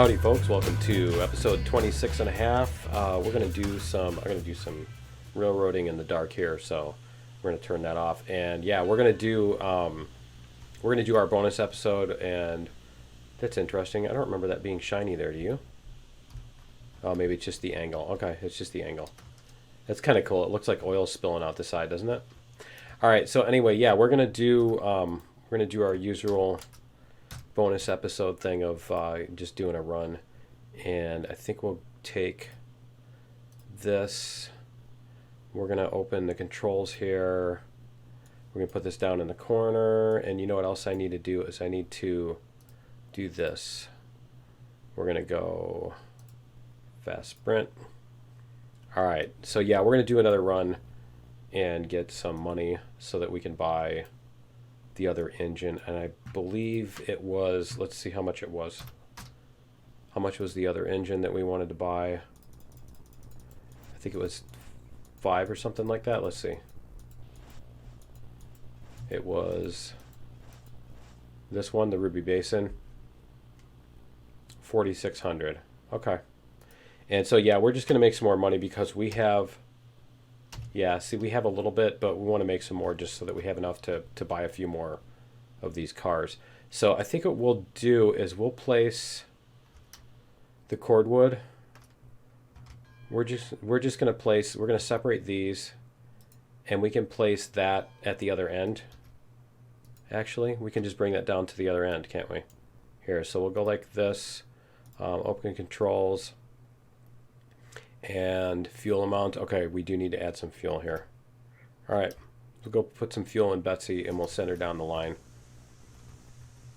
Howdy folks, welcome to episode 26 and a half. I'm gonna do some railroading in the dark here, so we're gonna turn that off. And yeah, we're gonna do our bonus episode, and that's interesting. I don't remember that being shiny there, do you? Oh, maybe it's just the angle. Okay, it's just the angle. That's kind of cool. It looks like oil spilling out the side, doesn't it? All right, so anyway, yeah, we're gonna do our usual bonus episode thing of just doing a run, and I think we'll take this. We're gonna open the controls here. We're gonna put this down in the corner, and you know what else I need to do is I need to do this. We're gonna go fast sprint. All right, so yeah, we're gonna do another run and get some money so that we can buy the other engine, and I believe it was, let's see how much it was. How much was the other engine that we wanted to buy? I think it was 5 or something like that. Let's see. It was this one, the Ruby Basin, 4,600. Okay. And so yeah, we're just gonna make some more money because we have, yeah, see, we have a little bit, but we want to make some more just so that we have enough to buy a few more of these cars. So I think what we'll do is we'll place the cordwood. We're just going to separate these, and we can place that at the other end. Actually, we can just bring that down to the other end, can't we? Here, so we'll go like this, open controls. And fuel amount. Okay, we do need to add some fuel here. All right, we'll go put some fuel in Betsy, and we'll send her down the line.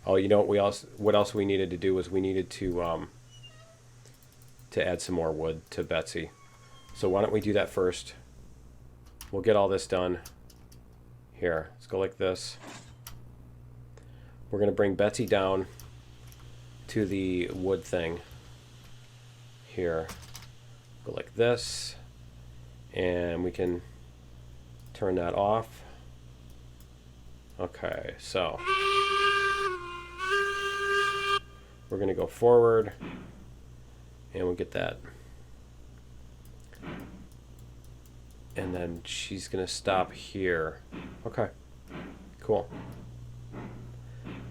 Oh, you know what else we needed to do was we needed to add some more wood to Betsy. So why don't we do that first? We'll get all this done. Here, let's go like this. We're gonna bring Betsy down to the wood thing. Here. Go like this, and we can turn that off. Okay, so we're gonna go forward, and we'll get that, and then she's gonna stop here. Okay, cool.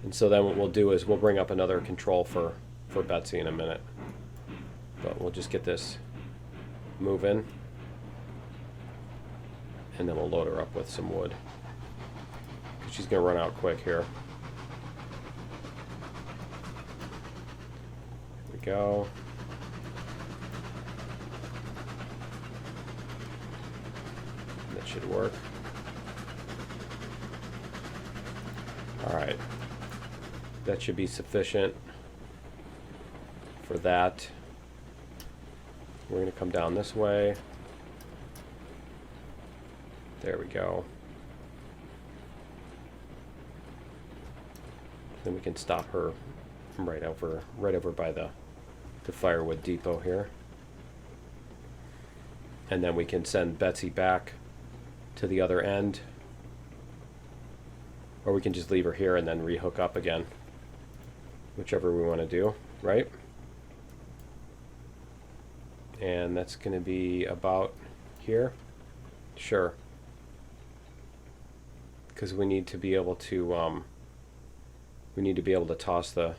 And so then what we'll do is we'll bring up another control for Betsy in a minute, but we'll just get this move in, and then we'll load her up with some wood. She's gonna run out quick here. Here we go. That should work. All right, that should be sufficient for that. We're going to come down this way. There we go. Then we can stop her from right over by the firewood depot here. And then we can send Betsy back to the other end. Or we can just leave her here and then rehook up again. Whichever we want to do, right? And that's going to be about here. Sure. Because we need to be able to toss the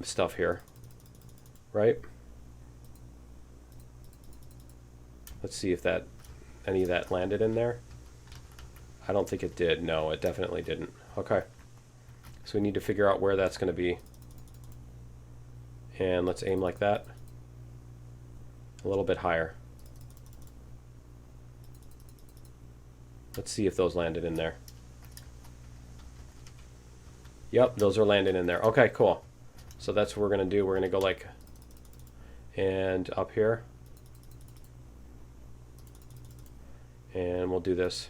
stuff here, right? Let's see if any of that landed in there. I don't think it did. No, it definitely didn't. Okay. So we need to figure out where that's going to be. And let's aim like that. A little bit higher. Let's see if those landed in there. Yep, those are landing in there. Okay, cool. So that's what we're going to do. We're going to go like, and up here. And we'll do this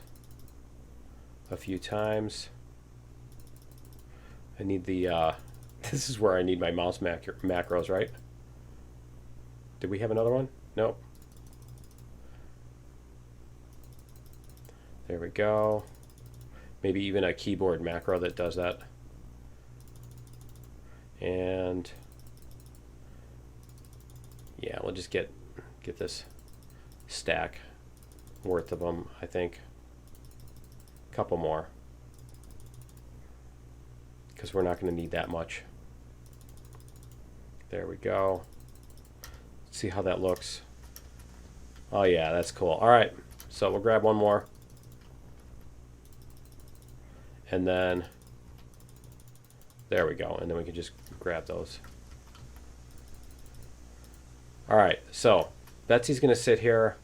a few times. I need the, this is where I need my mouse macros, right? Did we have another one? Nope. There we go. Maybe even a keyboard macro that does that. And yeah, we'll just get this stack worth of them, I think. A couple more, because we're not going to need that much. There we go. Let's see how that looks. Oh yeah, that's cool. All right, so we'll grab one more. And then, there we go. And then we can just grab those. All right, so Betsy's going to sit here.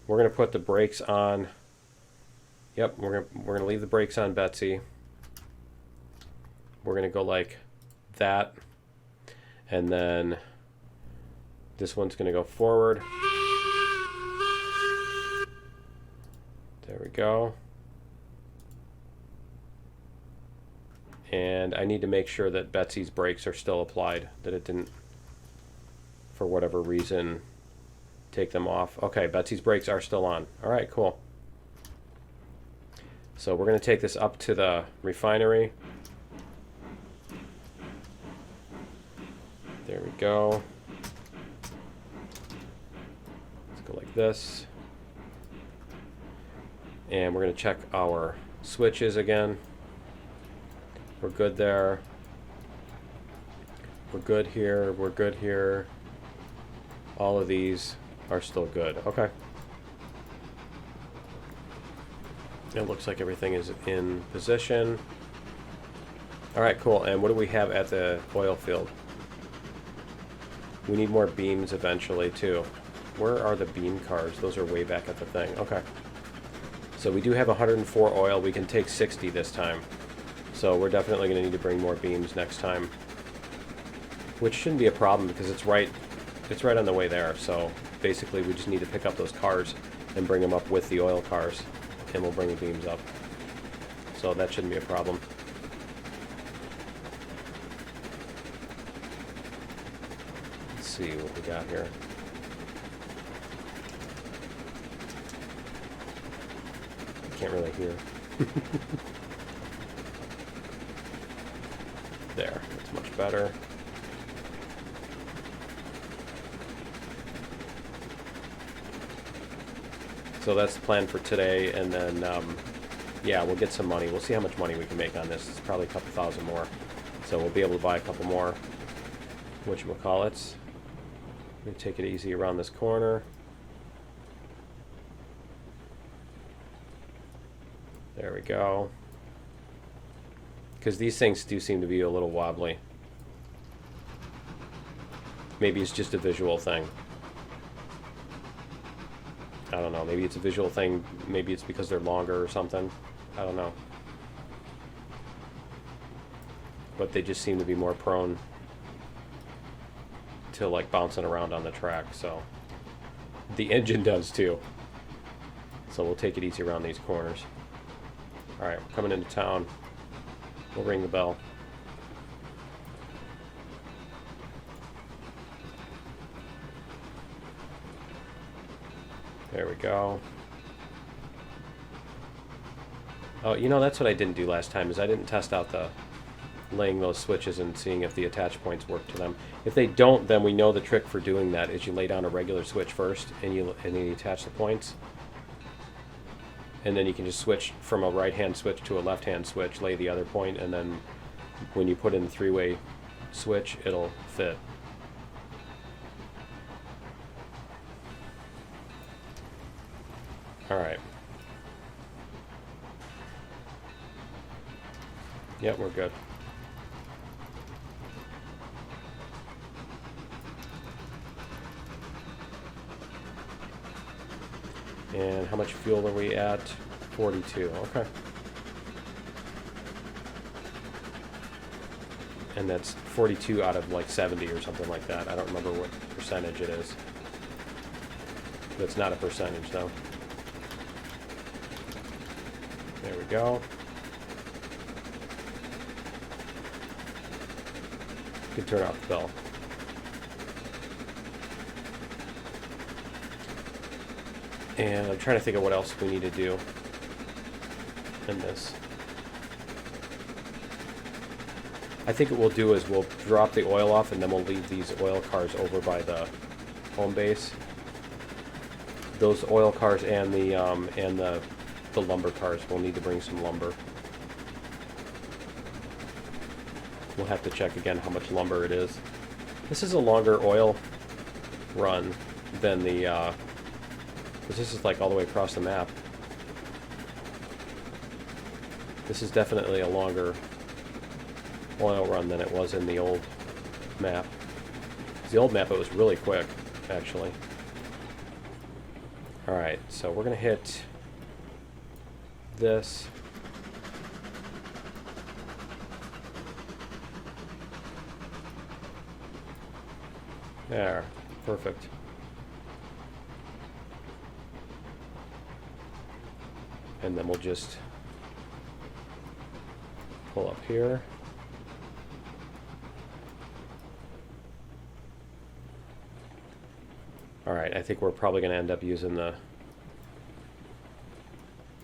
We're going to put the brakes on. Yep, we're gonna leave the brakes on Betsy. We're going to go like that. And then this one's going to go forward. There we go. And I need to make sure that Betsy's brakes are still applied, that it didn't, for whatever reason, take them off. Okay, Betsy's brakes are still on. All right, cool. So we're going to take this up to the refinery. There we go. Let's go like this. And we're going to check our switches again. We're good there. We're good here. We're good here. All of these are still good. Okay. It looks like everything is in position. All right, cool. And what do we have at the oil field? We need more beams eventually, too. Where are the beam cars? Those are way back at the thing. Okay. So we do have 104 oil. We can take 60 this time. So we're definitely going to need to bring more beams next time, which shouldn't be a problem because it's right on the way there. So basically we just need to pick up those cars and bring them up with the oil cars, and we'll bring the beams up. So that shouldn't be a problem. Let's see what we got here. I can't really hear. There, that's much better. So that's the plan for today, and then, yeah, we'll get some money. We'll see how much money we can make on this. It's probably a couple thousand more. So we'll be able to buy a couple more whatchamacallits. Let me take it easy around this corner. There we go. Because these things do seem to be a little wobbly. Maybe it's just a visual thing. I don't know. Maybe it's a visual thing. Maybe it's because they're longer or something. I don't know. But they just seem to be more prone to like bouncing around on the track. So the engine does too. So we'll take it easy around these corners. All right, we're coming into town. We'll ring the bell. There we go. Oh, you know, that's what I didn't do last time, is I didn't test out the laying those switches and seeing if the attach points work to them. If they don't, then we know the trick for doing that is you lay down a regular switch first and then you attach the points. And then you can just switch from a right-hand switch to a left-hand switch, lay the other point, and then when you put in the three-way switch, it'll fit. All right. Yep, we're good. And how much fuel are we at? 42. Okay. And that's 42 out of like 70 or something like that. I don't remember what percentage it is. That's not a percentage though. There we go. You can turn off the bell. And I'm trying to think of what else we need to do in this. I think what we'll do is we'll drop the oil off and then we'll leave these oil cars over by the home base. Those oil cars and the lumber cars. We'll need to bring some lumber. We'll have to check again how much lumber it is. This is a longer oil run than the, because this is like all the way across the map. This is definitely a longer oil run than it was in the old map. The old map, it was really quick, actually. Alright, so we're going to hit this. There, perfect. And then we'll just pull up here. Alright, I think we're probably going to end up using the...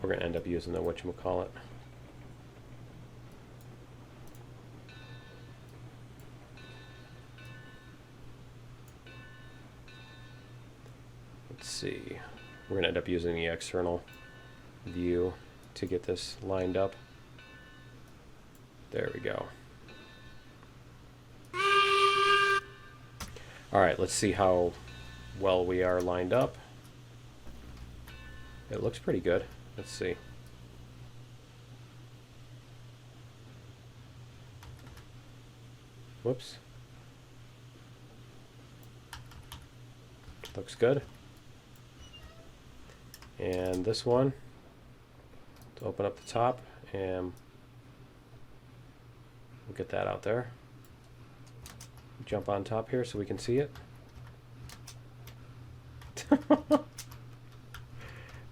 We're going to end up using the whatchamacallit. Let's see. We're going to end up using the external view to get this lined up. There we go. Alright, let's see how well we are lined up. It looks pretty good. Let's see. Whoops. Looks good. And this one, to open up the top, and we'll get that out there. Jump on top here so we can see it.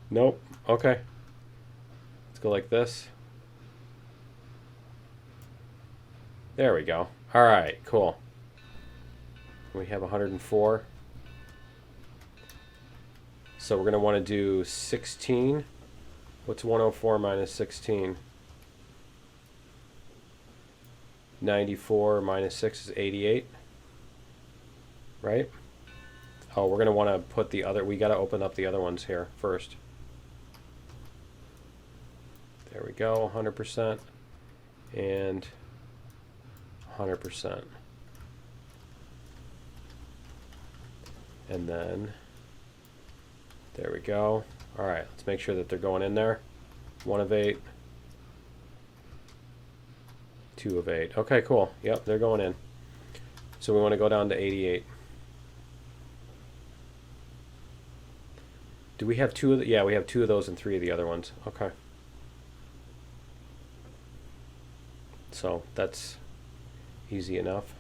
Nope. Okay. Let's go like this. There we go. Alright, cool. We have 104. So we're going to want to do 16. What's 104 minus 16? 94 minus 6 is 88. Right? Oh, we're going to want to put the other... We got to open up the other ones here first. There we go, 100%. And 100%. And then... There we go. Alright, let's make sure that they're going in there. 1 of 8. 2 of 8. Okay, cool. Yep, they're going in. So we want to go down to 88. Do we have 2 of the... Yeah, we have 2 of those and 3 of the other ones. Okay. So that's easy enough.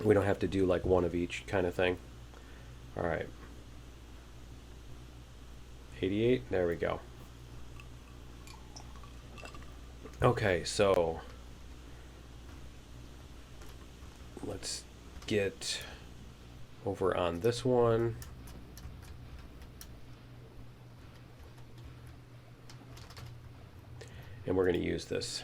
We don't have to do like 1 of each kind of thing. All right. 88, there we go. Okay, so let's get over on this one. And we're going to use this.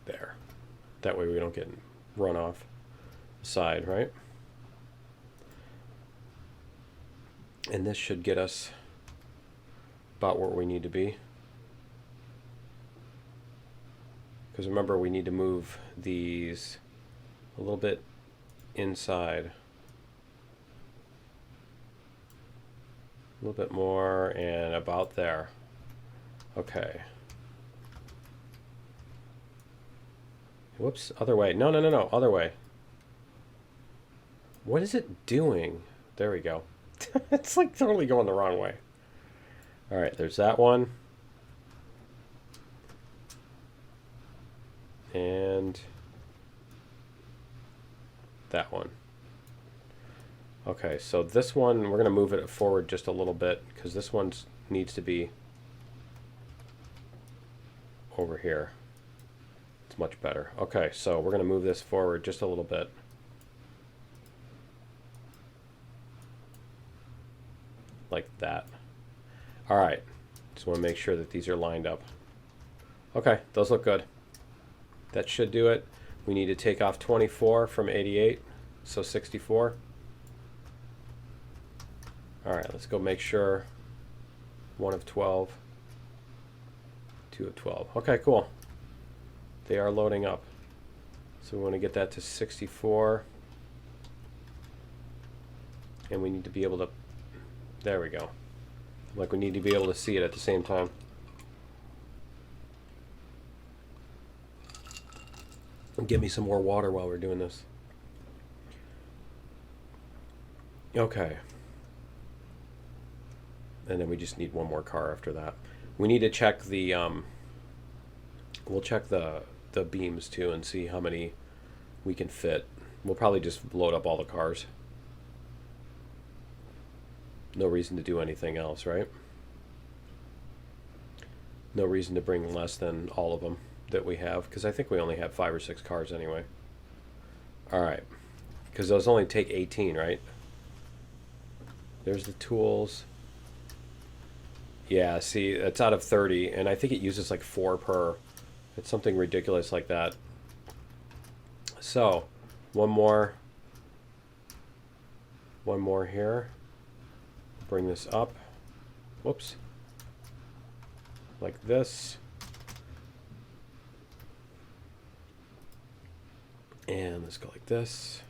There. That way we don't get run off the side, right? And this should get us about where we need to be. Because remember, we need to move these a little bit inside. A little bit more, and about there. Okay. Whoops, other way. No, no, no, no, other way. What is it doing? There we go. It's like totally going the wrong way. All right, there's that one. And that one. Okay, so this one, we're going to move it forward just a little bit because this one needs to be over here. It's much better. Okay, so we're going to move this forward just a little bit. Like that. All right. Just want to make sure that these are lined up. Okay, those look good. That should do it. We need to take off 24 from 88, so 64. All right, let's go make sure 1 of 12, 2 of 12. Okay, cool. They are loading up. So we want to get that to 64. And we need to be able to, there we go. Like we need to be able to see it at the same time. And get me some more water while we're doing this. Okay. And then we just need one more car after that. We need to check the, we'll check the beams too and see how many we can fit. We'll probably just load up all the cars. No reason to do anything else, right? No reason to bring less than all of them that we have, because I think we only have 5 or 6 cars anyway. All right, because those only take 18, right? There's the tools. Yeah, see, it's out of 30, and I think it uses like 4 per. It's something ridiculous like that. So, one more here. Bring this up. Whoops. Like this. And let's go like this.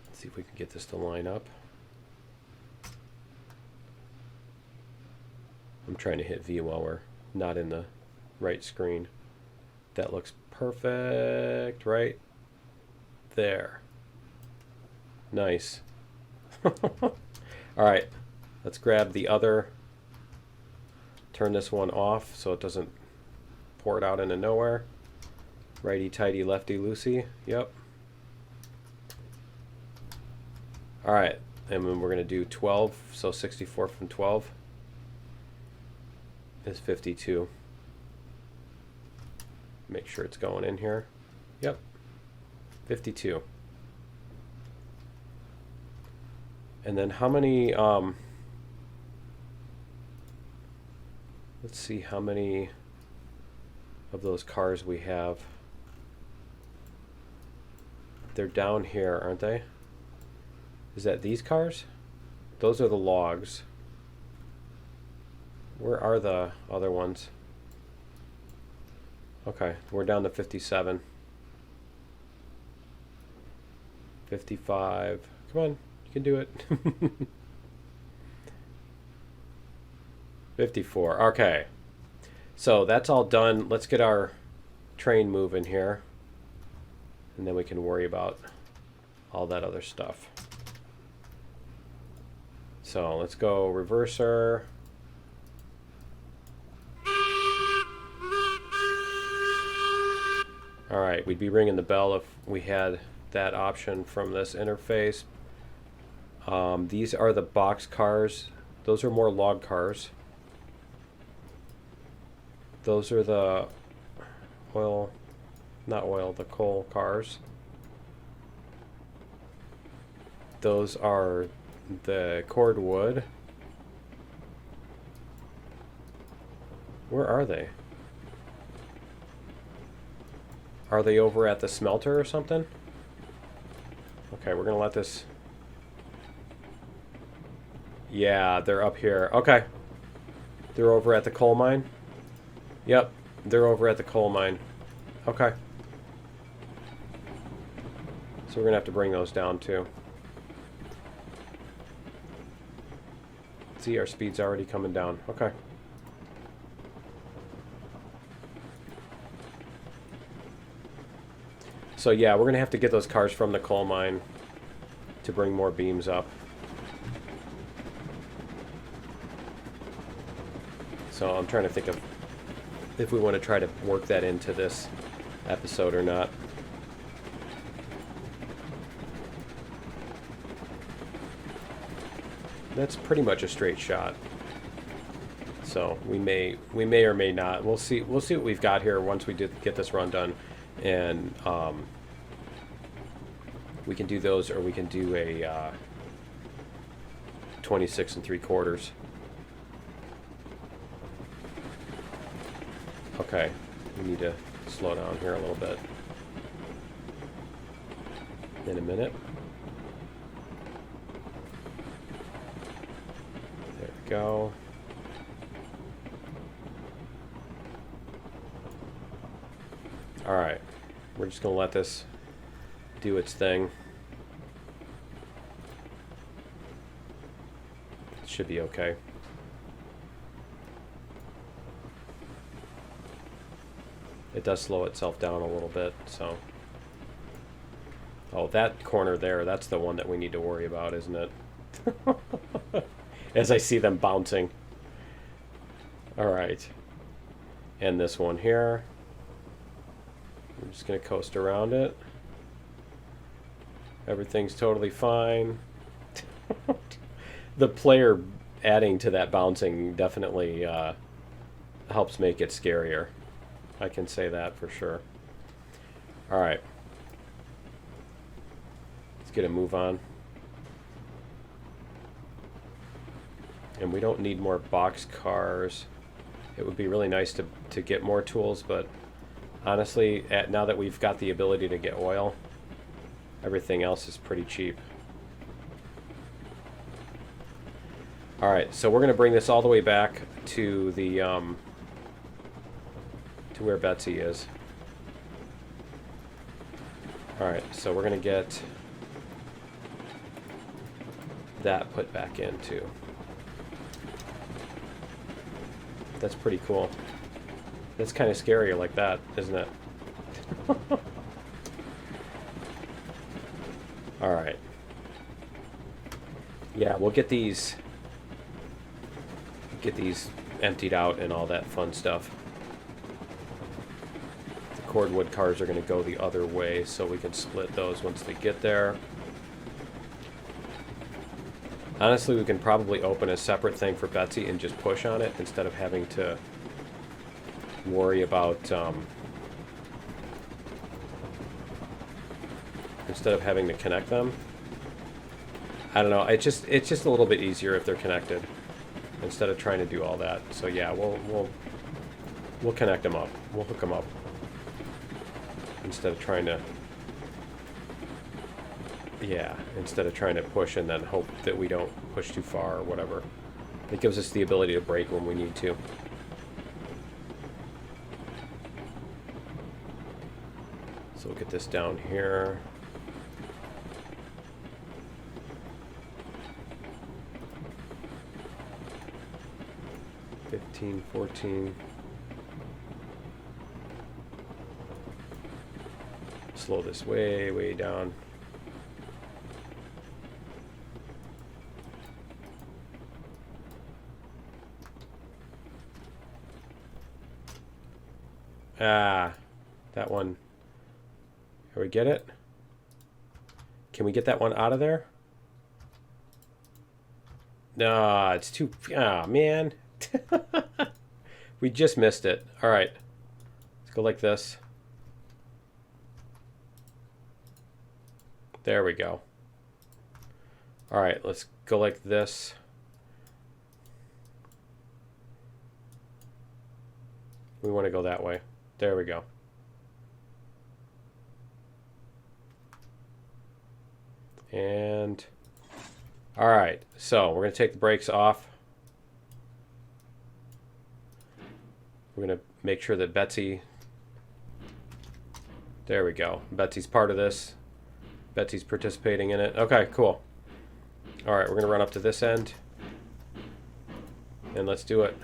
Let's see if we can get this to line up. I'm trying to hit V while we're not in the right screen. That looks perfect right there. Nice. All right, let's grab the other. Turn this one off so it doesn't pour it out into nowhere. Righty tighty, lefty loosey. Yep. All right, and then we're gonna do 12. So 64 from 12 is 52. Make sure it's going in here. Yep. 52. And then how many, let's see how many of those cars we have. They're down here, aren't they? Is that these cars? Those are the logs. Where are the other ones? Okay, we're down to 57. 55. Come on, you can do it. 54. Okay. So that's all done. Let's get our train moving here. And then we can worry about all that other stuff. So let's go reverser. All right, we'd be ringing the bell if we had that option from this interface. These are the box cars. Those are more log cars. Those are the oil, not oil, the coal cars. Those are the cordwood. Where are they? Are they over at the smelter or something? Okay, we're gonna let this. Yeah, they're up here. Okay. They're over at the coal mine? Yep, they're over at the coal mine. Okay. So we're gonna have to bring those down too. See, our speed's already coming down. Okay. So yeah, we're gonna have to get those cars from the coal mine to bring more beams up. So I'm trying to think of if we want to try to work that into this episode or not. That's pretty much a straight shot. So we may or may not. We'll see what we've got here once we get this run done, and we can do those, or we can do a 26 3/4. Okay, we need to slow down here a little bit. In a minute. There we go. All right, we're just gonna let this do its thing. It should be okay. It does slow itself down a little bit, so. Oh, that corner there, that's the one that we need to worry about, isn't it? As I see them bouncing. All right. And this one here. I'm just going to coast around it. Everything's totally fine. The player adding to that bouncing definitely helps make it scarier. I can say that for sure. All right. Let's get a move on. And we don't need more box cars. It would be really nice to get more tools, but honestly, now that we've got the ability to get oil, everything else is pretty cheap. All right, so we're going to bring this all the way back to the to where Betsy is. All right, so we're going to get that put back in too. That's pretty cool. That's kind of scary like that, isn't it? All right. Yeah, we'll get these emptied out and all that fun stuff. The cordwood cars are going to go the other way, so we can split those once they get there. Honestly, we can probably open a separate thing for Betsy and just push on it instead of having to worry about instead of having to connect them. I don't know. It's just a little bit easier if they're connected instead of trying to do all that. So yeah, we'll connect them up. We'll hook them up instead of trying to. Yeah, instead of trying to push and then hope that we don't push too far or whatever. It gives us the ability to brake when we need to. So we'll get this down here. $15, $14. Slow this way down. Ah, that one. Can we get it? Can we get that one out of there? No, it's too... Ah, man. We just missed it. All right. Let's go like this. There we go. All right, let's go like this. We want to go that way. There we go. And all right, so we're going to take the brakes off. We're going to make sure that Betsy, there we go. Betsy's part of this. Betsy's participating in it. Okay, cool. All right, we're going to run up to this end. And let's do it.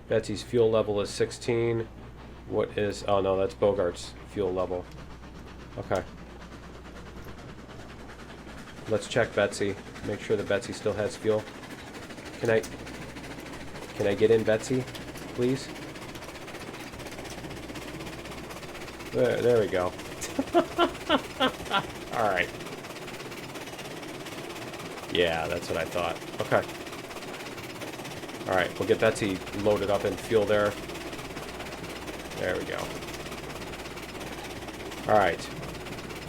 Betsy's fuel level is 16. What is... Oh, no, that's Bogart's fuel level. Okay. Let's check Betsy. Make sure that Betsy still has fuel. Can I get in, Betsy, please? There we go. All right. Yeah, that's what I thought. Okay. All right, we'll get Betsy loaded up in fuel there. There we go. All right.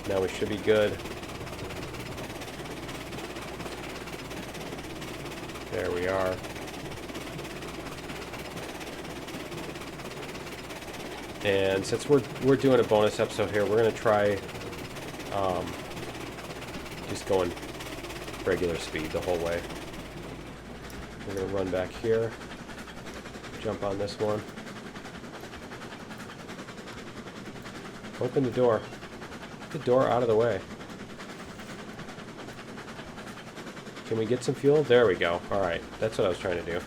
Now we should be good. There we are. And since we're doing a bonus episode here, we're gonna try just going regular speed the whole way. We're gonna run back here, jump on this one, open the door, get the door out of the way. Can we get some fuel? There we go. All right, that's what I was trying to do.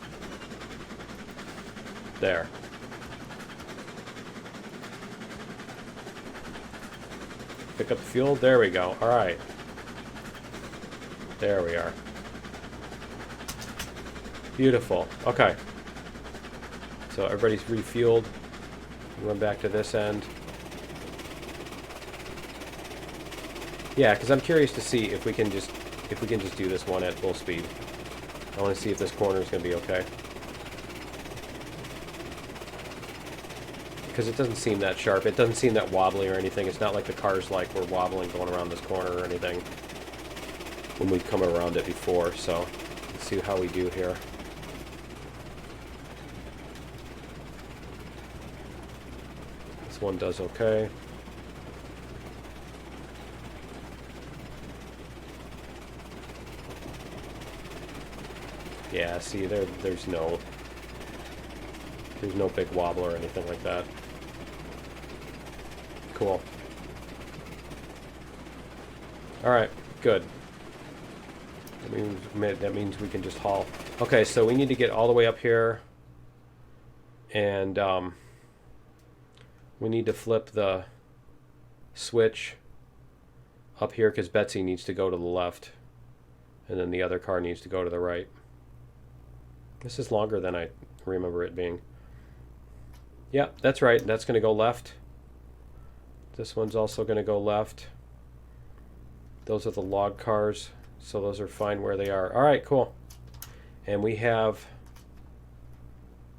There. Pick up the fuel. There we go. All right. There we are. Beautiful. Okay. So everybody's refueled. Run back to this end. Yeah, because I'm curious to see if we can just do this one at full speed. I want to see if this corner is going to be okay. Because it doesn't seem that sharp. It doesn't seem that wobbly or anything. It's not like the car's like we're wobbling going around this corner or anything when we've come around it before. So let's see how we do here. This one does okay. Yeah, see, there's no big wobble or anything like that. Cool. All right, good. That means we can just haul. Okay, so we need to get all the way up here, and we need to flip the switch up here because Betsy needs to go to the left, and then the other car needs to go to the right. This is longer than I remember it being. Yeah, that's right. That's going to go left. This one's also going to go left. Those are the log cars, so those are fine where they are. All right, cool. And we have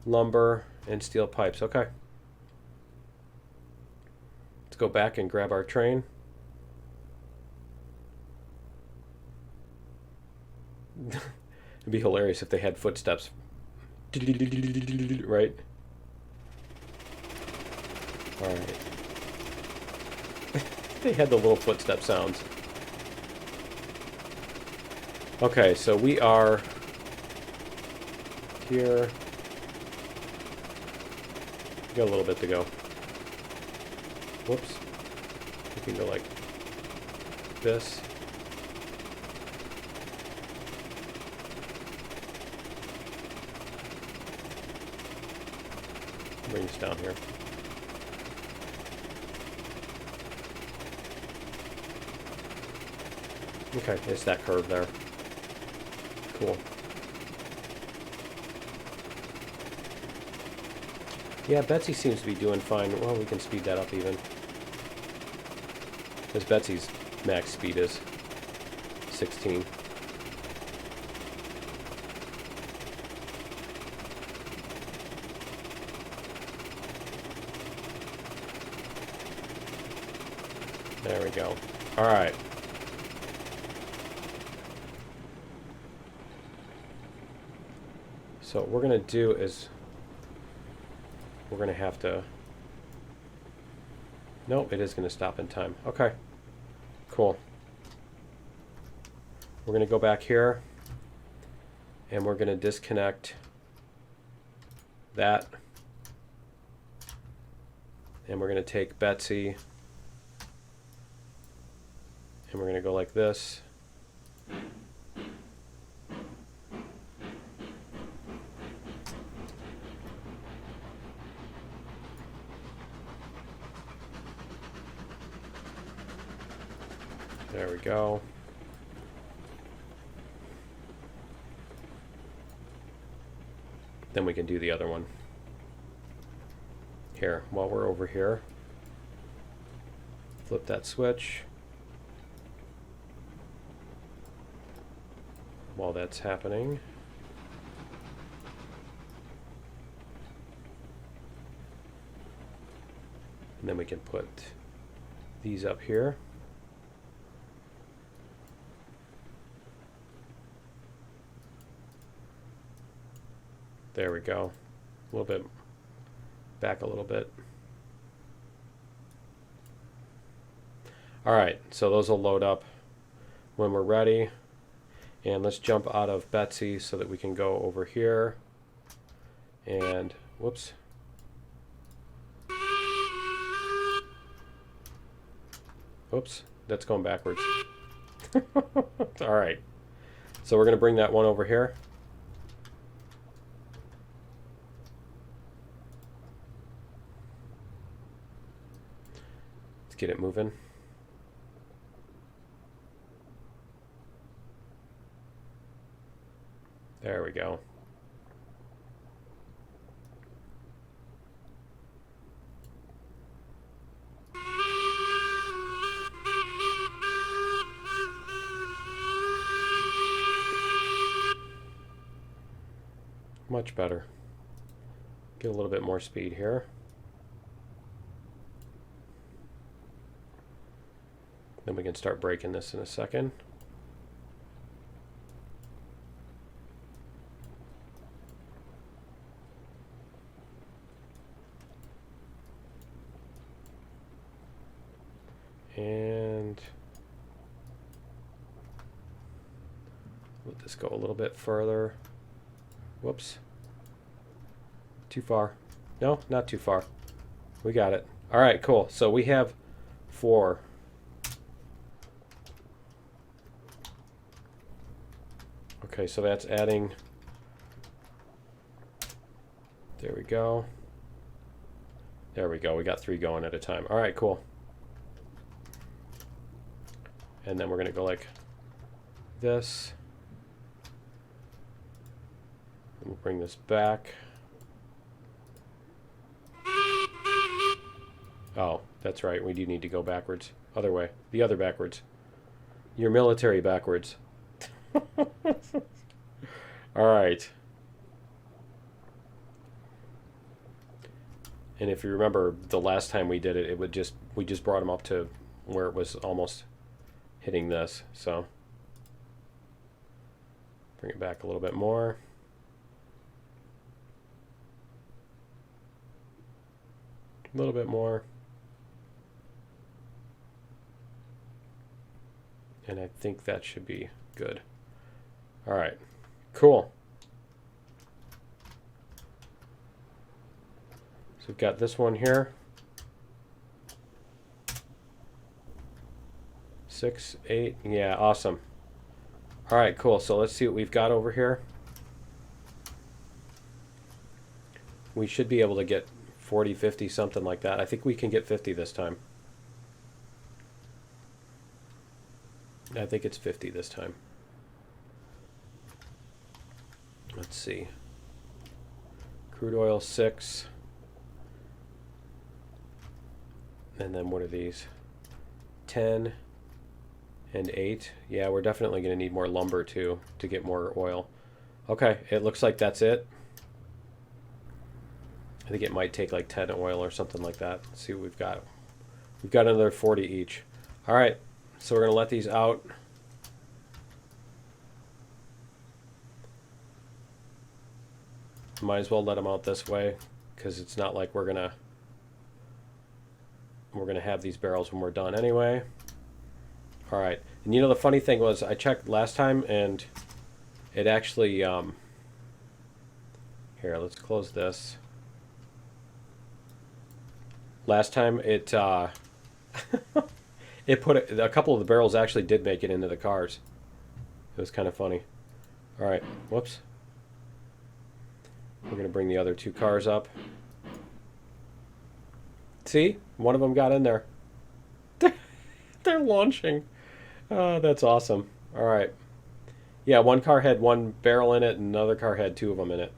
lumber and steel pipes. Okay. Let's go back and grab our train. It'd be hilarious if they had footsteps. Right? Alright. They had the little footstep sounds. Okay, so we are here. We got a little bit to go. Whoops. We can go like this. Bring this down here. Okay, it's that curve there. Cool. Yeah, Betsy seems to be doing fine. Well, we can speed that up even. Because Betsy's max speed is 16. There we go. All right. So what we're going to do is we're going to have to... Nope, it is going to stop in time. Okay. Cool. We're going to go back here and we're going to disconnect that. And we're going to take Betsy and we're going to go like this. There we go. Then we can do the other one. Here, while we're over here, flip that switch. while that's happening. And then we can put these up here. There we go. A little bit back a little bit. All right, so those will load up when we're ready. And let's jump out of Betsy so that we can go over here. And whoops. Oops, that's going backwards. All right. So we're going to bring that one over here. Let's get it moving. There we go. Much better. Get a little bit more speed here. Then we can start breaking this in a second. And let this go a little bit further. Whoops. Too far. No, not too far. We got it. All right, cool. So we have 4. Okay, so that's adding. There we go. There we go. We got 3 going at a time. All right, cool. And then we're going to go like this. We'll bring this back. Oh, that's right. We do need to go backwards. Other way. The other backwards. You're military backwards. All right. And if you remember the last time we did it, we just brought them up to where it was almost hitting this. So bring it back a little bit more. A little bit more. And I think that should be good. All right, cool. So we've got this one here. 6, 8, yeah, awesome. All right, cool. So let's see what we've got over here. We should be able to get 40, 50, something like that. I think we can get 50 this time. I think it's 50 this time. Let's see. Crude oil 6. And then what are these? 10 and 8. Yeah, we're definitely going to need more lumber too to get more oil. Okay, it looks like that's it. I think it might take like 10 oil or something like that. Let's see what we've got. We've got another 40 each. All right, so we're going to let these out. Might as well let them out this way because it's not like we're gonna have these barrels when we're done anyway. All right, and you know the funny thing was I checked last time and it actually here, let's close this. Last time it it put a couple of the barrels actually did make it into the cars. It was kind of funny. All right, whoops. We're going to bring the other 2 cars up. See? One of them got in there. They're launching. Oh, that's awesome. All right. Yeah, one car had 1 barrel in it, and another car had 2 of them in it.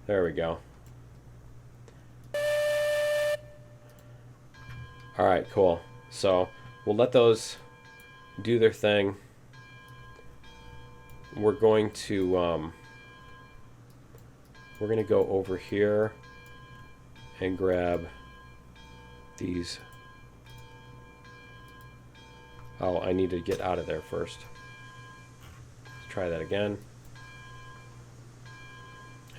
There we go. All right, cool. So we'll let those do their thing. we're going to go over here and grab these. Oh, I need to get out of there first. Let's try that again.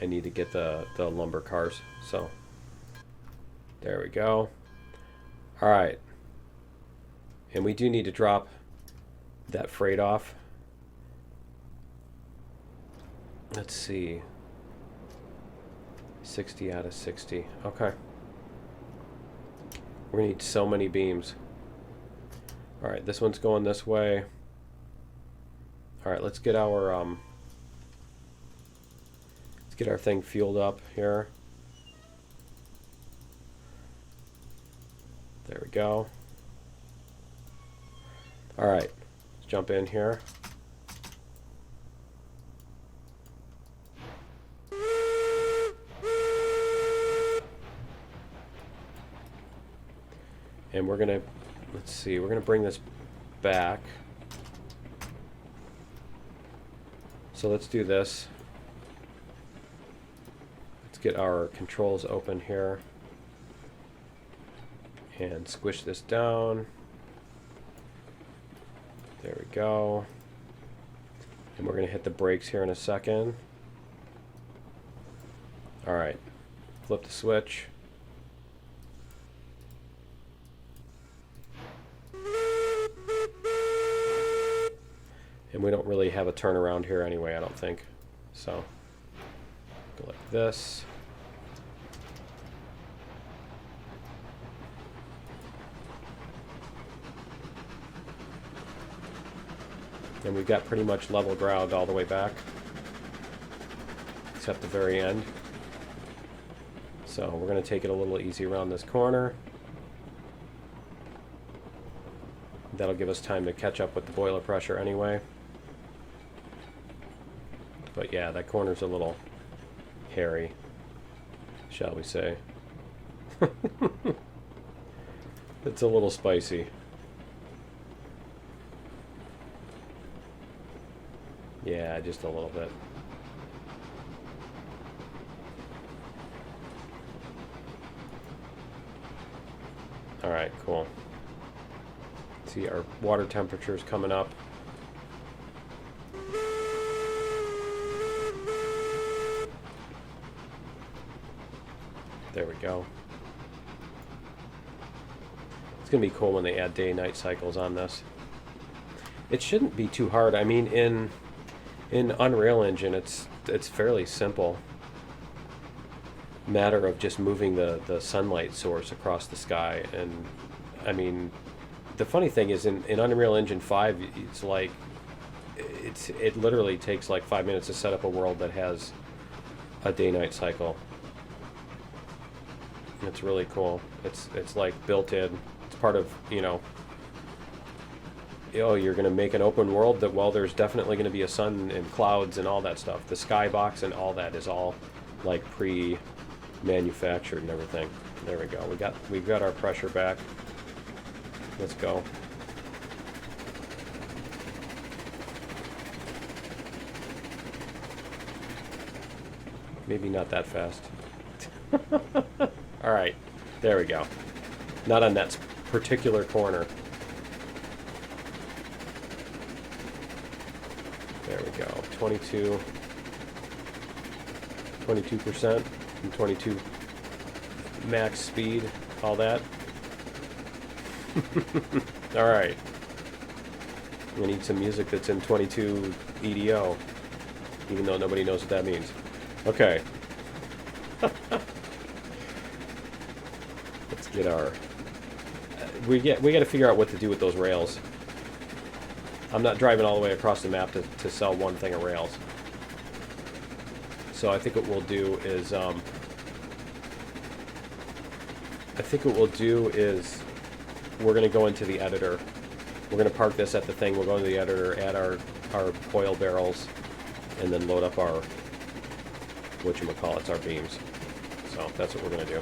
I need to get the lumber cars. So there we go. All right. And we do need to drop that freight off. Let's see. 60 out of 60. Okay. We're gonna need so many beams. All right, this one's going this way. All right, let's get our thing fueled up here. There we go. All right, let's jump in here. And we're gonna, let's see, we're gonna bring this back. So let's do this. Let's get our controls open here and squish this down. There we go. And we're gonna hit the brakes here in a second. All right, flip the switch. And we don't really have a turnaround here anyway, I don't think. So, go like this. And we've got pretty much level ground all the way back, except the very end. So we're going to take it a little easy around this corner. That'll give us time to catch up with the boiler pressure anyway. But yeah, that corner's a little hairy, shall we say. It's a little spicy. Yeah, just a little bit. Alright, cool. See, our water temperature's coming up. There we go. It's going to be cool when they add day-night cycles on this. It shouldn't be too hard. I mean, in Unreal Engine, it's fairly simple. Matter of just moving the sunlight source across the sky. And, I mean, the funny thing is, in Unreal Engine 5, it's like, it literally takes like 5 minutes to set up a world that has a day-night cycle. It's really cool. It's like built in. It's part of, you know, oh, you're going to make an open world that, well, there's definitely going to be a sun and clouds and all that stuff. The skybox and all that is all like pre-manufactured and everything. There we go. We've got our pressure back. Let's go. Maybe not that fast. All right, there we go. Not on that particular corner. There we go. 22% and 22 max speed, all that. All right. We need some music that's in 22 EDO, even though nobody knows what that means. Okay. Let's get our. We got to figure out what to do with those rails. I'm not driving all the way across the map to sell one thing of rails. So I think what we'll do is we're going to go into the editor. We're going to park this at the thing. We'll go into the editor, add our oil barrels, and then load up our whatchamacallits, our beams. So that's what we're going to do.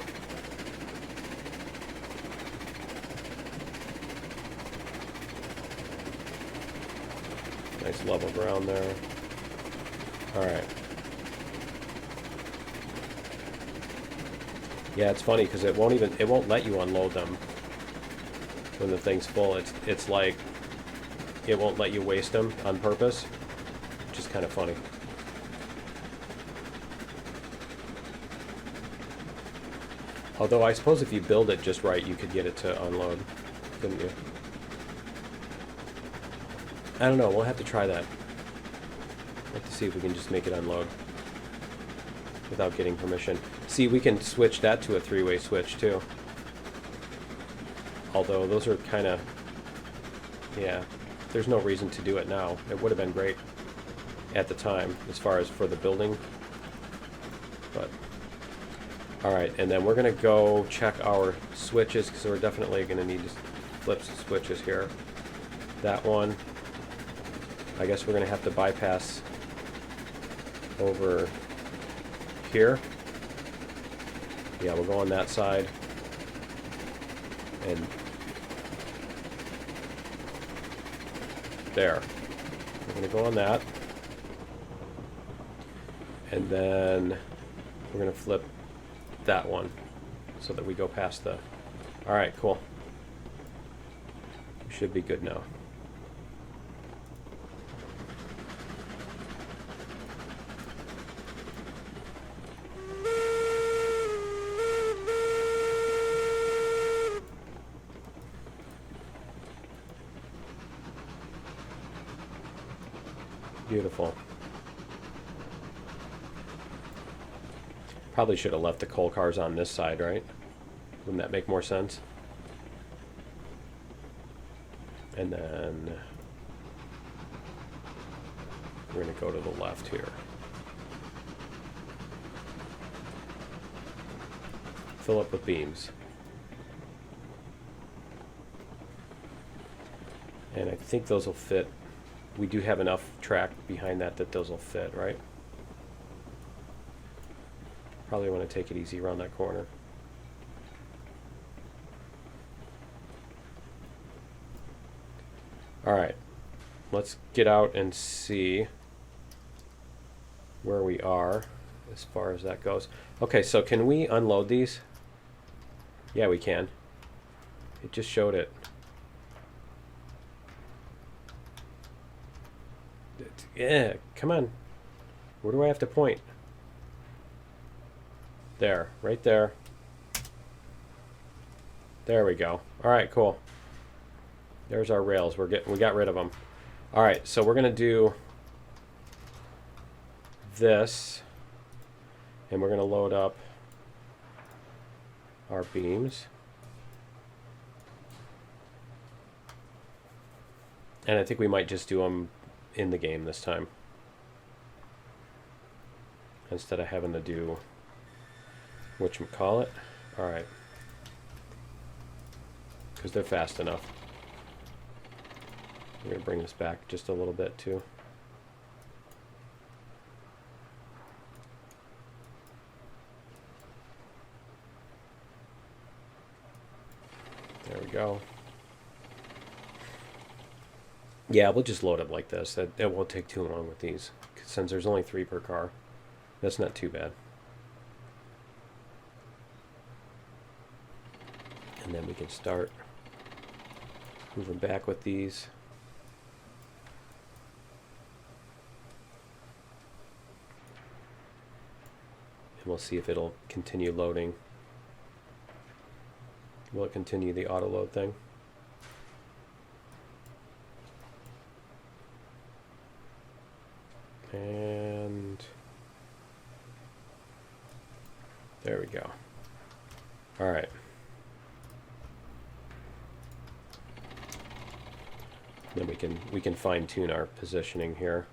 Nice level ground there. All right. Yeah, it's funny because it won't let you unload them when the thing's full. It's like it won't let you waste them on purpose, which is kind of funny. Although I suppose if you build it just right, you could get it to unload, couldn't you? I don't know. We'll have to try that. We'll have to see if we can just make it unload without getting permission. See, we can switch that to a three-way switch too. Although those are kind of, yeah, there's no reason to do it now. It would have been great at the time as far as for the building. But, all right, and then we're going to go check our switches because we're definitely going to need to flip some switches here. That one, I guess we're going to have to bypass over here. Yeah, we'll go on that side. And there. We're going to go on that. And then we're going to flip that one so that we go past the... Alright, cool. We should be good now. Beautiful. Probably should have left the coal cars on this side, right? Wouldn't that make more sense? And then we're going to go to the left here. Fill up with beams. And I think those will fit. We do have enough track behind that those will fit, right? Probably want to take it easy around that corner. All right, let's get out and see where we are as far as that goes. Okay, so can we unload these? Yeah, we can. It just showed it. Yeah, come on. Where do I have to point? There, right there. There we go. All right, cool. There's our rails. We got rid of them. All right, so we're gonna do this, and we're gonna load up our beams. And I think we might just do them in the game this time, instead of having to do whatchamacallit. All right, because they're fast enough. We're gonna bring this back just a little bit too. There we go. Yeah, we'll just load up like this. That won't take too long with these, since there's only 3 per car. That's not too bad. And then we can start moving back with these. And we'll see if it'll continue loading. Will it continue the auto load thing? And there we go. All right. Then we can fine tune our positioning here.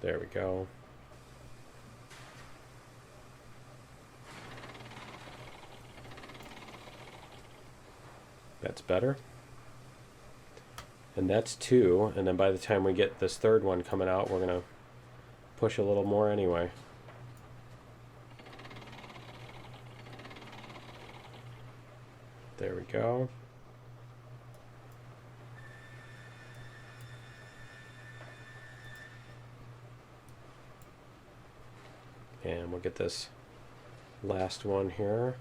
There we go. That's better. And that's 2, and then by the time we get this third one coming out, we're gonna push a little more anyway. There we go. And we'll get this last one here.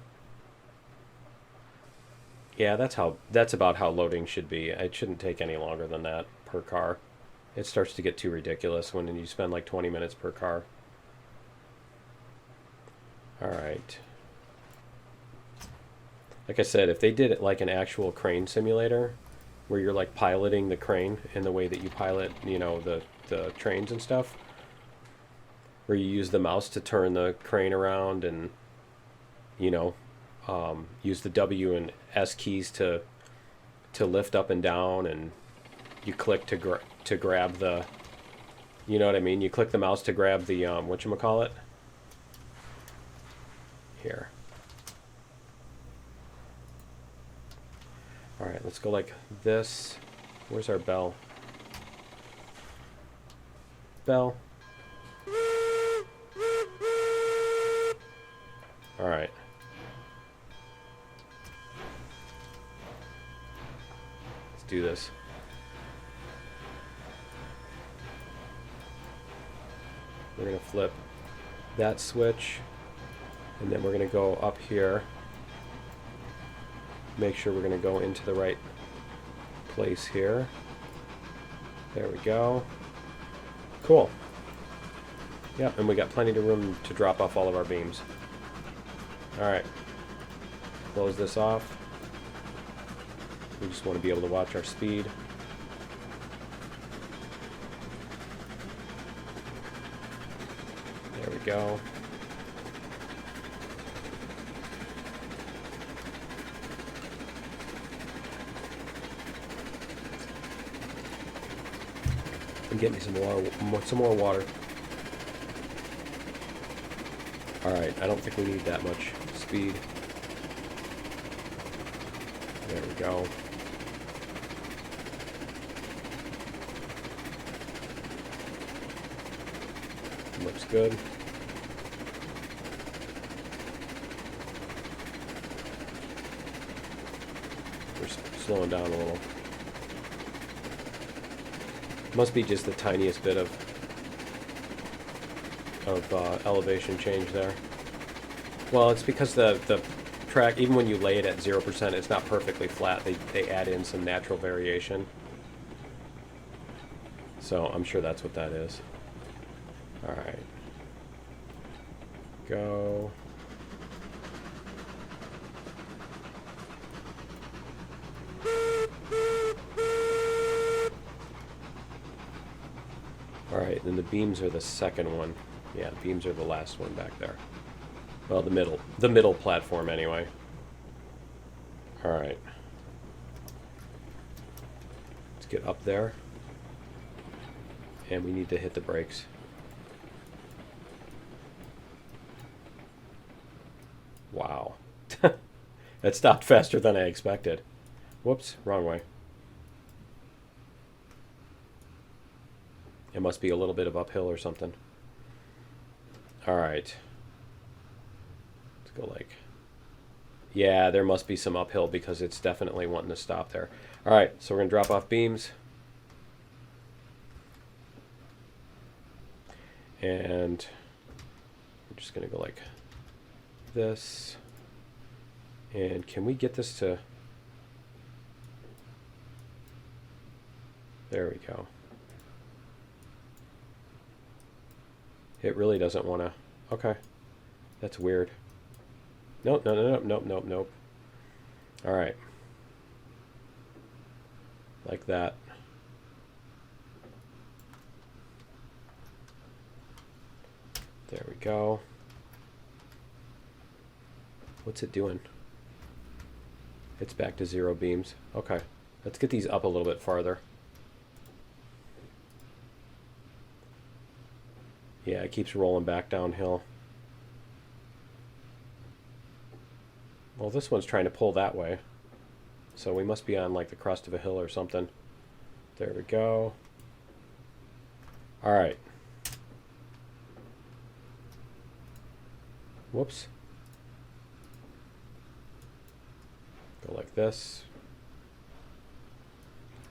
Yeah, that's about how loading should be. It shouldn't take any longer than that per car. It starts to get too ridiculous when you spend like 20 minutes per car. All right. Like I said, if they did it like an actual crane simulator, where you're like piloting the crane in the way that you pilot, you know, the trains and stuff, where you use the mouse to turn the crane around and, you know, use the W and S keys to lift up and down, and you click to grab the, you know what I mean? You click the mouse to grab the whatchamacallit? Here. All right, let's go like this. Where's our bell? Bell. All right. Let's do this. We're going to flip that switch, and then we're going to go up here. Make sure we're going to go into the right place here. There we go. Cool. Yep, and we got plenty of room to drop off all of our beams. Alright. Close this off. We just want to be able to watch our speed. There we go. And get me some more water. Alright, I don't think we need that much speed. There we go. Looks good. We're slowing down a little. Must be just the tiniest bit of elevation change there. Well, it's because the track, even when you lay it at 0%, it's not perfectly flat. They add in some natural variation. So I'm sure that's what that is. Alright. Go. Alright, then the beams are the second one. Yeah, the beams are the last one back there. Well, the middle platform anyway. Alright. Let's get up there. And we need to hit the brakes. Wow. That stopped faster than I expected. Whoops, wrong way. It must be a little bit of uphill or something. Alright. Let's go like... Yeah, there must be some uphill because it's definitely wanting to stop there. Alright, so we're going to drop off beams. And we're just going to go like this. And can we get this to... There we go. It really doesn't want to... Okay. That's weird. Nope, nope. Alright. Like that. There we go. What's it doing? It's back to 0 beams. Okay. Let's get these up a little bit farther. Yeah, it keeps rolling back downhill. Well, this one's trying to pull that way. So we must be on like the crest of a hill or something. There we go. Alright. Whoops. Go like this.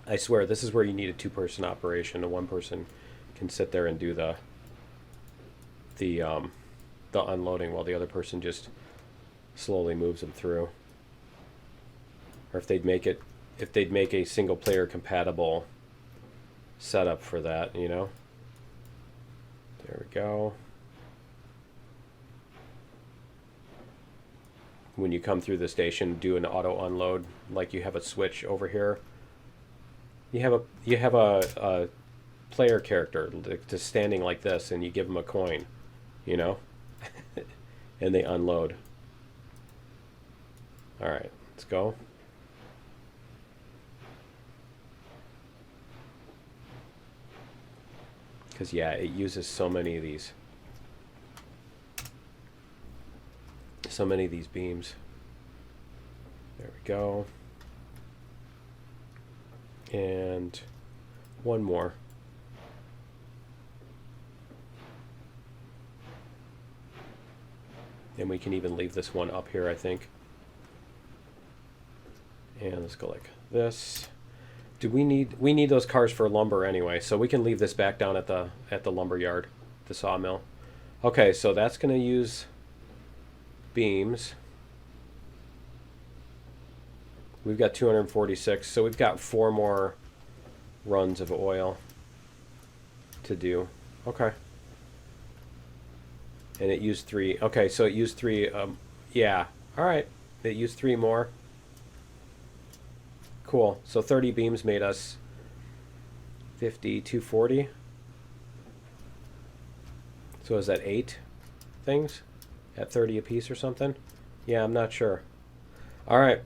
I swear, this is where you need a 2-person operation. A 1 person can sit there and do the the unloading while the other person just slowly moves them through. Or if they'd make a single player compatible setup for that, you know. There we go. When you come through the station, do an auto unload, like you have a switch over here. You have a player character just standing like this, and you give them a coin, you know, and they unload. All right, let's go. Because yeah, it uses so many of these beams. There we go. And one more. And we can even leave this one up here, I think. And let's go like this. We need those cars for lumber anyway, so we can leave this back down at the lumber yard, the sawmill. Okay, so that's going to use beams. We've got 246, so we've got 4 more runs of oil to do. Okay. And it used 3. Okay, so it used 3. Yeah. All right. It used 3 more. Cool. So 30 beams made us 50, 240. So is that 8 things at 30 a piece or something? Yeah, I'm not sure. All right.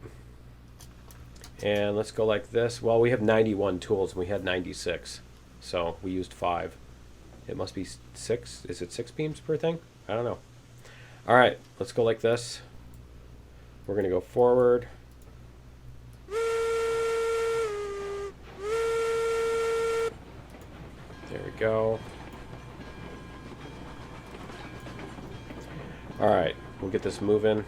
And let's go like this. Well, we have 91 tools and we had 96. So we used 5. It must be 6. Is it 6 beams per thing? I don't know. All right, let's go like this. We're going to go forward. There we go. All right, we'll get this moving.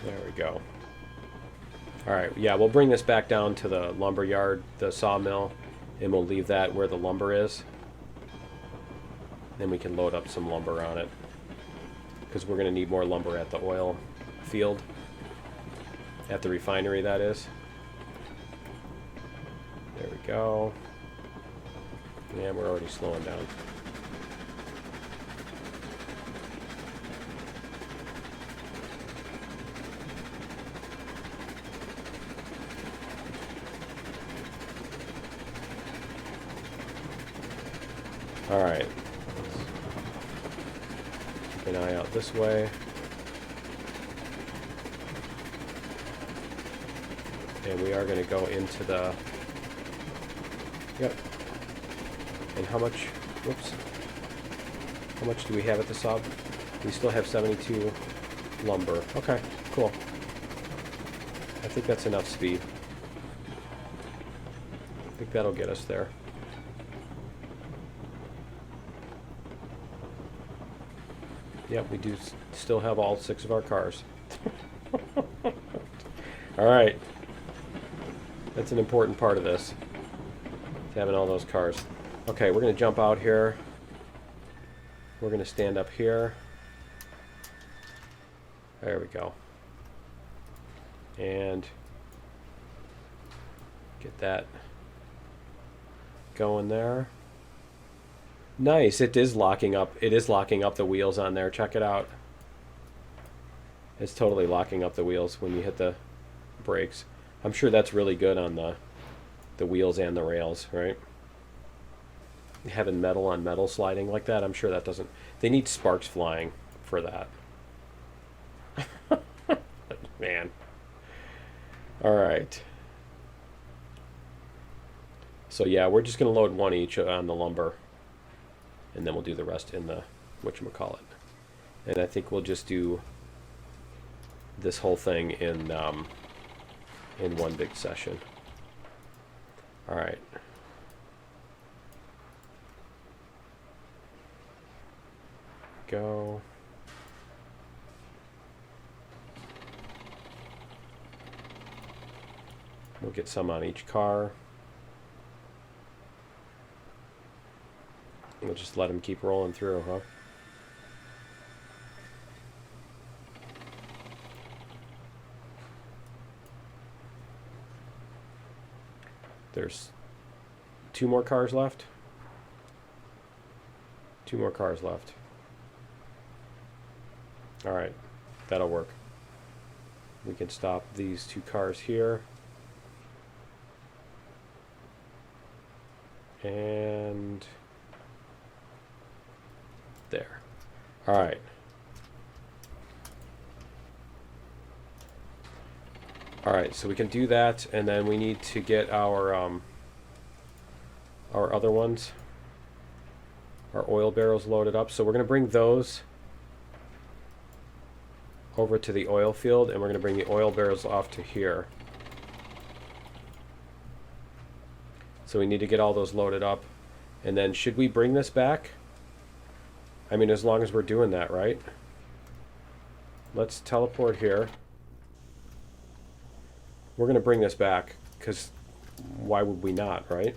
There we go. All right, yeah, we'll bring this back down to the lumber yard, the sawmill, and we'll leave that where the lumber is. Then we can load up some lumber on it, because we're going to need more lumber at the oil field, at the refinery, that is. There we go. Yeah, we're already slowing down. All right, let's keep an eye out this way. And we are going to go into the, yep. And how much, whoops, how much do we have at the saw? We still have 72 lumber. Okay, cool. I think that's enough speed. I think that'll get us there. Yep, we do still have all 6 of our cars. All right. That's an important part of this, having all those cars. Okay, we're going to jump out here. We're going to stand up here. There we go. And get that going there. Nice, it is locking up. It is locking up the wheels on there. Check it out. It's totally locking up the wheels when you hit the brakes. I'm sure that's really good on the wheels and the rails, right? Having metal on metal sliding like that, I'm sure that doesn't... They need sparks flying for that. Man. All right. So yeah, we're just going to load 1 each on the lumber. And then we'll do the rest in the whatchamacallit. And I think we'll just do this whole thing in one big session. All right. Go. We'll get some on each car. We'll just let them keep rolling through, huh? There's 2 more cars left. 2 more cars left. All right, that'll work. We can stop these 2 cars here. And there. All right. All right, so we can do that, and then we need to get our other ones, our oil barrels loaded up. So we're going to bring those over to the oil field, and we're going to bring the oil barrels off to here. So we need to get all those loaded up. And then should we bring this back? I mean, as long as we're doing that, right? Let's teleport here. We're going to bring this back, because why would we not, right?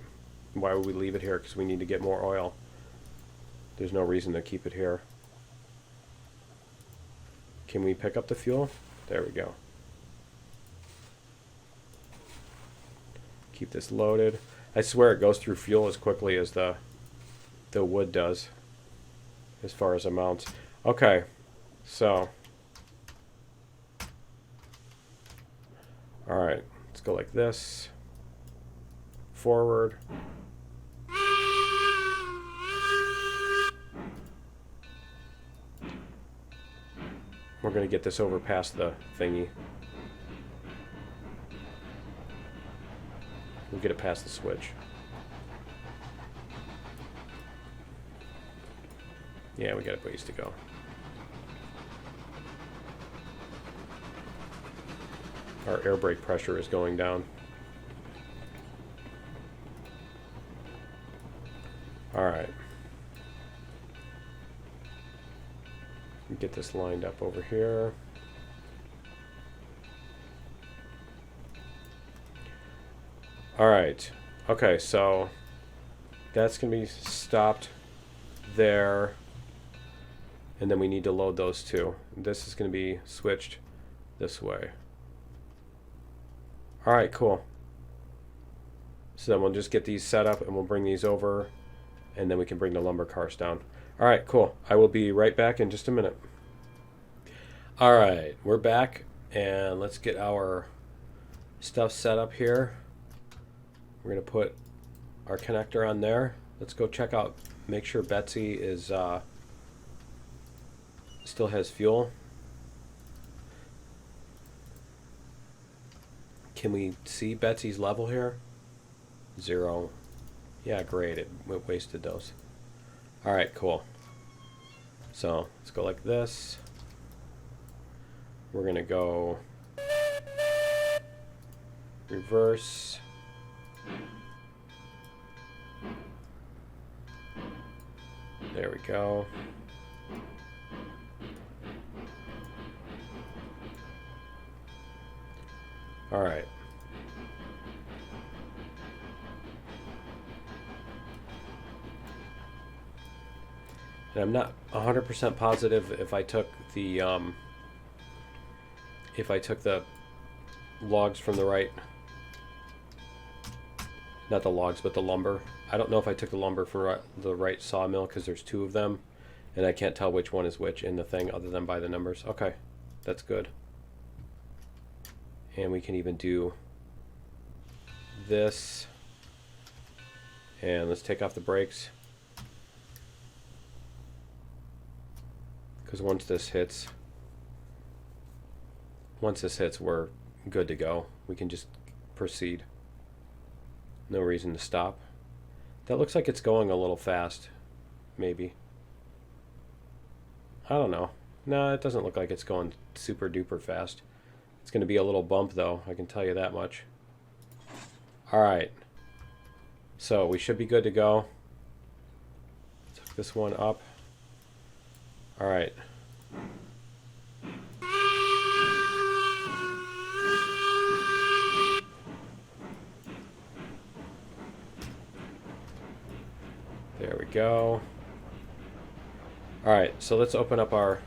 Why would we leave it here? Because we need to get more oil. There's no reason to keep it here. Can we pick up the fuel? There we go. Keep this loaded. I swear it goes through fuel as quickly as the wood does, as far as amounts. Okay, so all right, let's go like this. Forward. We're going to get this over past the thingy. We'll get it past the switch. Yeah, we got a ways to go. Our air brake pressure is going down. All right. Get this lined up over here. All right. Okay, so that's going to be stopped there. And then we need to load those 2. This is going to be switched this way. All right, cool. So then we'll just get these set up and we'll bring these over, and then we can bring the lumber cars down. All right, cool. I will be right back in just a minute. All right, we're back, and let's get our stuff set up here. We're going to put our connector on there. Let's go check out, make sure Betsy is still has fuel. Can we see Betsy's level here? 0. Yeah, great. It wasted those. All right, cool. So let's go like this. We're going to go reverse. There we go. All right. And I'm not 100% positive if I took the logs from the right, not the logs, but the lumber. I don't know if I took the lumber from the right sawmill, because there's 2 of them, and I can't tell which one is which in the thing other than by the numbers. Okay, that's good. And we can even do this. And let's take off the brakes, because once this hits, we're good to go. We can just proceed. No reason to stop. That looks like it's going a little fast. Maybe. I don't know. No, it doesn't look like it's going super duper fast. It's going to be a little bump though, I can tell you that much. Alright. So we should be good to go. Let's hook this one up. Alright. go. All right, so let's open up our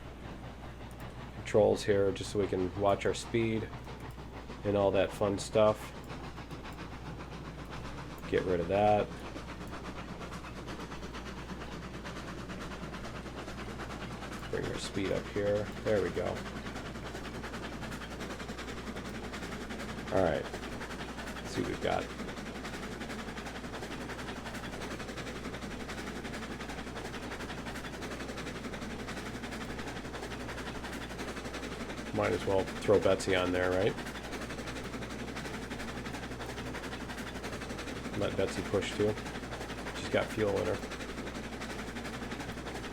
controls here just so we can watch our speed and all that fun stuff. Get rid of that. Bring our speed up here. There we go. All right, let's see what we've got. Might as well throw Betsy on there, right? Let Betsy push too. She's got fuel in her.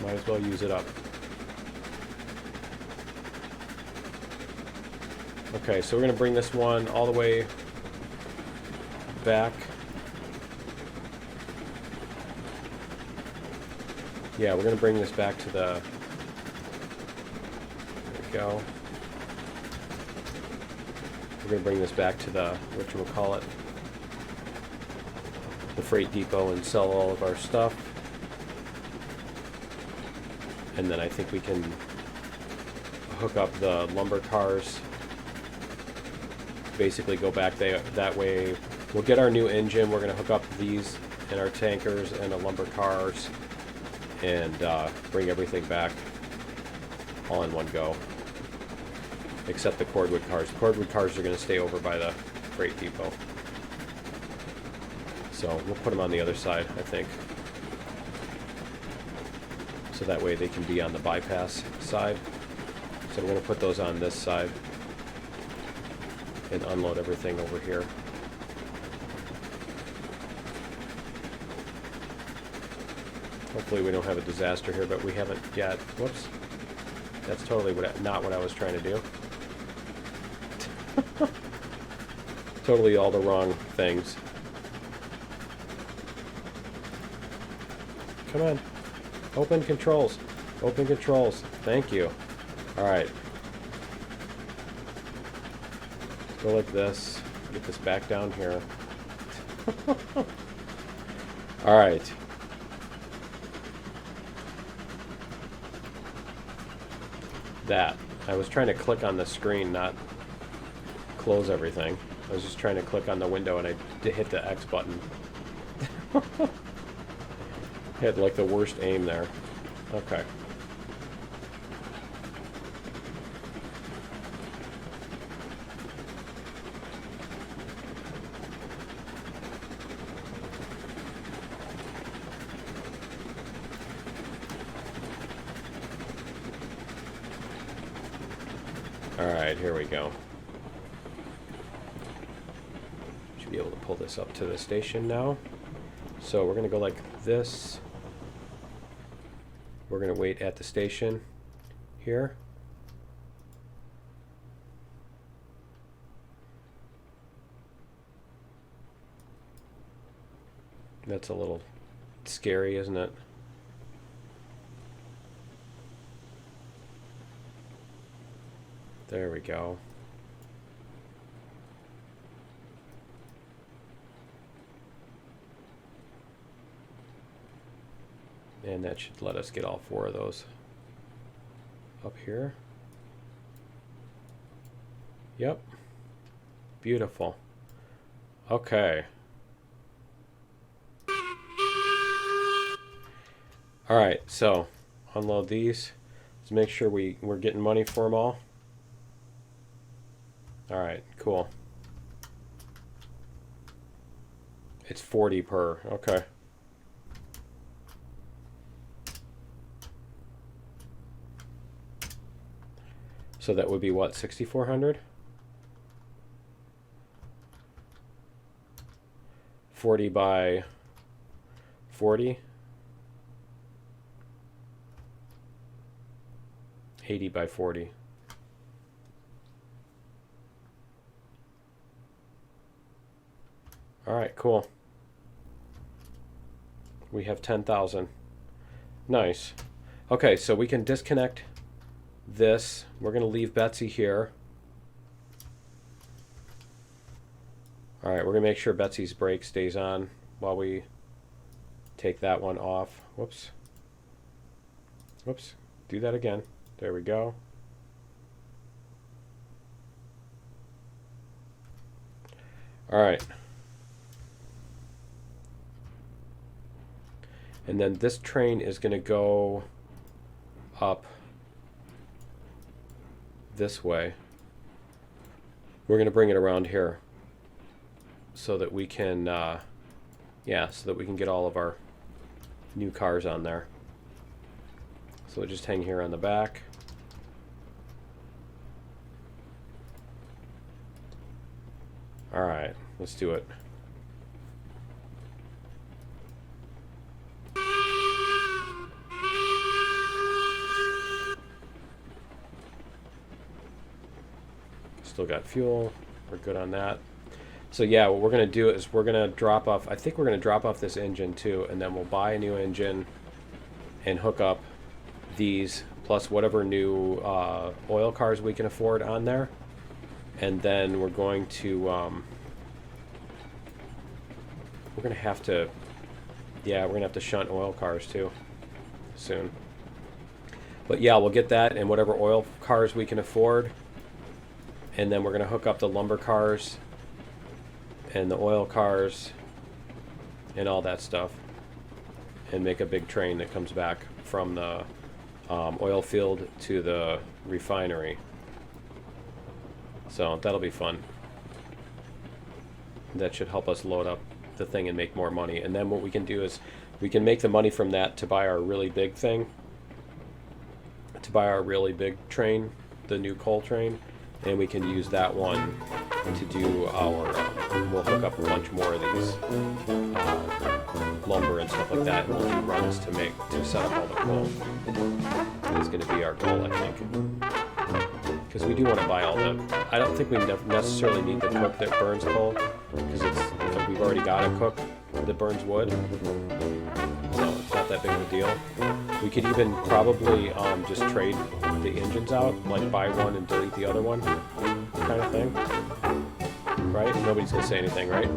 Might as well use it up. Okay, so we're going to bring this one all the way back. Yeah, we're going to bring this back to the... There we go. We're going to bring this back to the, whatchamacallit, the freight depot and sell all of our stuff. And then I think we can hook up the lumber cars. Basically go back that way. We'll get our new engine. We're going to hook up these and our tankers and the lumber cars and bring everything back all in one go. Except the cordwood cars. The cordwood cars are going to stay over by the freight depot. So we'll put them on the other side, I think. So that way they can be on the bypass side. So we're going to put those on this side and unload everything over here. Hopefully we don't have a disaster here, but we haven't yet. Whoops. That's totally not what I was trying to do. Totally all the wrong things. Come on. Open controls. Open controls. Thank you. Alright. Go like this. Get this back down here. Alright. That. I was trying to click on the screen, not close everything. I was just trying to click on the window and I hit the X button. Had like the worst aim there. Okay. Alright, here we go. Should be able to pull this up to the station now. So we're going to go like this. We're going to wait at the station here. That's a little scary, isn't it? There we go. And that should let us get all 4 of those up here. Yep. Beautiful. Okay. Alright, so unload these. Let's make sure we're getting money for them all. Alright, cool. It's 40 per. Okay. So that would be what, 6,400? 40 by 40? 80 by 40. Alright, cool. We have 10,000. Nice. Okay, so we can disconnect this. We're going to leave Betsy here. Alright, we're going to make sure Betsy's brake stays on while we take that one off. Whoops. Whoops. Do that again. There we go. All right. And then this train is going to go up this way. We're going to bring it around here so that we can, so that we can get all of our new cars on there. So just hang here on the back. All right, let's do it. Still got fuel. We're good on that. So yeah, what we're going to do is we're going to drop off, I think we're going to drop off this engine too, and then we'll buy a new engine and hook up these plus whatever new oil cars we can afford on there. And then we're going to have to shunt oil cars too soon. But yeah, we'll get that and whatever oil cars we can afford. And then we're going to hook up the lumber cars and the oil cars and all that stuff and make a big train that comes back from the oil field to the refinery. So that'll be fun. That should help us load up the thing and make more money. And then what we can do is we can make the money from that to buy our really big thing, to buy our really big train, the new coal train, and we can use that one to do our, we'll hook up a bunch more of these lumber and stuff like that, and we'll do runs to set up all the coal. It's going to be our goal, I think. Because we do want to buy all the, I don't think we necessarily need the cook that burns coal, because we've already got a cook that burns wood, so it's not that big of a deal. We could even probably just trade the engines out, like buy one and delete the other one, kind of thing. Right? Nobody's going to say anything, right?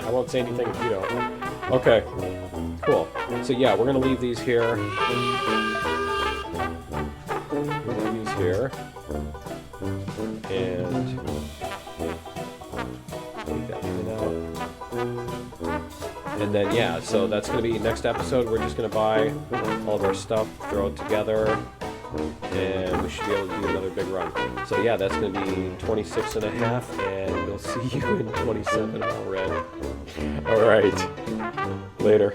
I won't say anything if you don't. Okay, cool. So yeah, we're going to leave these here. We'll leave these here. And take that in out. And then yeah, so that's going to be next episode. We're just going to buy all of our stuff, throw it together, and we should be able to do another big run. So yeah, that's going to be 26 and a half, and we'll see you in 27 already. All right, later.